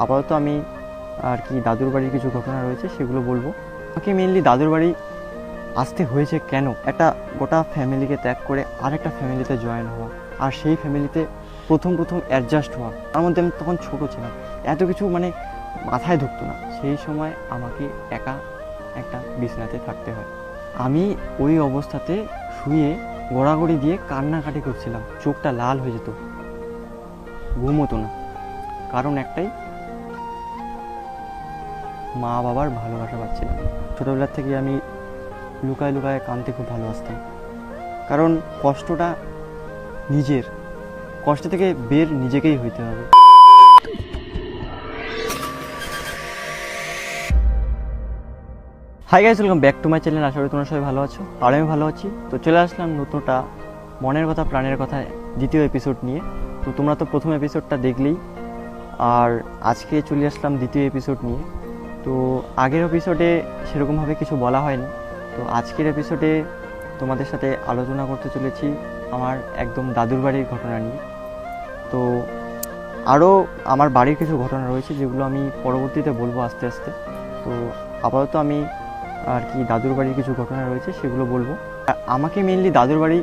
আপাতত আমি আর কি দাদুর বাড়ির কিছু ঘটনা রয়েছে সেগুলো বলবো। আমাকে মেনলি দাদুর বাড়ি আসতে হয়েছে কেন, একটা গোটা ফ্যামিলিকে ত্যাগ করে আরেকটা ফ্যামিলিতে জয়েন হওয়া, আর সেই ফ্যামিলিতে প্রথম অ্যাডজাস্ট হওয়া। তার মধ্যে আমি তখন ছোটো ছিলাম, এত কিছু মাথায় ঢুকতো না। সেই সময় আমাকে একা একটা বিছানাতে থাকতে হয়। আমি ওই অবস্থাতে শুয়ে গড়াগড়ি দিয়ে কান্নাকাটি করছিলাম, চোখটা লাল হয়ে যেত, ঘুম হতো না। কারণ একটাই, মা বাবার ভালোবাসা পাচ্ছিলাম। ছোটোবেলার থেকে আমি লুকায় লুকায় কাঁদতে খুব ভালোবাসতাম, কারণ কষ্টটা নিজের, কষ্ট থেকে বের নিজেকেই হইতে হবে। Hi guys, welcome back to my channel. আশা করি তোমরা সবাই ভালো আছো, আর আমি ভালো আছি। তো চলে আসলাম নতুনটা মনের কথা প্রাণের কথা দ্বিতীয় এপিসোড নিয়ে। তো তোমরা তো প্রথম এপিসোডটা দেখলেই, আর আজকে চলে আসলাম দ্বিতীয় এপিসোড নিয়ে। তো আগের এপিসোডে সেরকমভাবে কিছু বলা হয়নি, তো আজকের এপিসোডে তোমাদের সাথে আলোচনা করতে চলেছি আমার একদম দাদুর বাড়ির ঘটনা নিয়ে। তো আরও আমার বাড়ির কিছু ঘটনা রয়েছে যেগুলো আমি পরবর্তীতে বলবো আস্তে আস্তে। তো আপাতত আমি আর কি দাদুর বাড়ির কিছু ঘটনা রয়েছে সেগুলো বলবো। আমাকে মেনলি দাদুর বাড়ি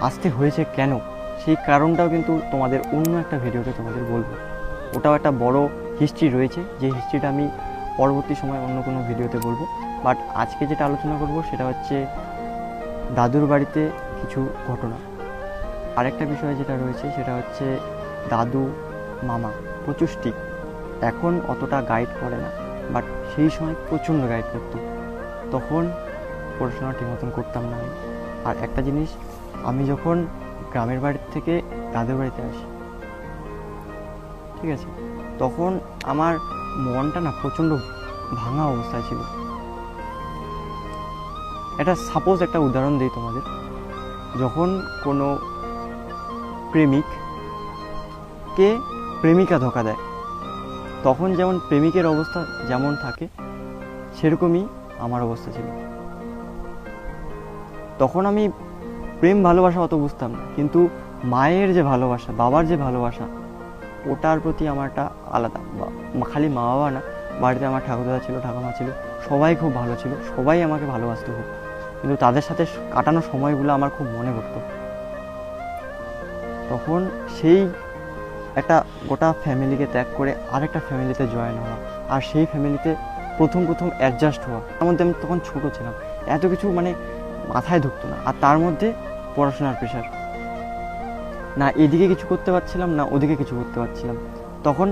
আসতে হয়েছে কেন, সেই কারণটাও কিন্তু তোমাদের অন্য একটা ভিডিওতে তোমাদের বলবো। ওটাও একটা বড় হিস্ট্রি রয়েছে, যে হিস্ট্রিটা আমি পরবর্তী সময় অন্য কোনো ভিডিওতে বলবো। বাট আজকে যেটা আলোচনা করব সেটা হচ্ছে দাদুর বাড়িতে কিছু ঘটনা। আরেকটা বিষয় যেটা রয়েছে সেটা হচ্ছে দাদু মামা প্রচুর স্ট্রিক্ট, এখন অতটা গাইড করে না, বাট সেই সময় প্রচণ্ড গাইড করতো। তখন পড়াশোনা ঠিক মতন করতাম না আমি। আর একটা জিনিস, আমি যখন গ্রামের বাড়ির থেকে দাদুর বাড়িতে আসি, ঠিক আছে, তখন আমার মনটা না প্রচণ্ড ভাঙা অবস্থায় ছিল। একটা উদাহরণ দিই তোমাদের। যখন কোনো প্রেমিককে প্রেমিকা ধোঁকা দেয়, তখন যেমন প্রেমিকের অবস্থা যেমন থাকে, সেরকমই আমার অবস্থা ছিল। তখন আমি প্রেম ভালোবাসা অত বুঝতাম না, কিন্তু মায়ের যে ভালোবাসা, বাবার যে ভালোবাসা, ওটার প্রতি আমারটা আলাদা। খালি মা বাবা না, বাড়িতে আমার ঠাকুরদাদা ছিল, ঠাকুমা ছিল, সবাই খুব ভালো ছিল, সবাই আমাকে ভালোবাসতো খুব। কিন্তু তাদের সাথে কাটানো সময়গুলো আমার খুব মনে পড়তো। তখন সেই একটা গোটা ফ্যামিলিকে ত্যাগ করে আরেকটা ফ্যামিলিতে জয়েন হওয়া, আর সেই ফ্যামিলিতে প্রথম অ্যাডজাস্ট হওয়া। তার মধ্যে আমি তখন ছোটো ছিলাম, এত কিছু মাথায় ঢুকতো না। আর তার মধ্যে পড়াশোনার প্রেশার, না এদিকে কিছু করতে পারছিলাম না ওদিকে কিছু করতে পারছিলাম। তখন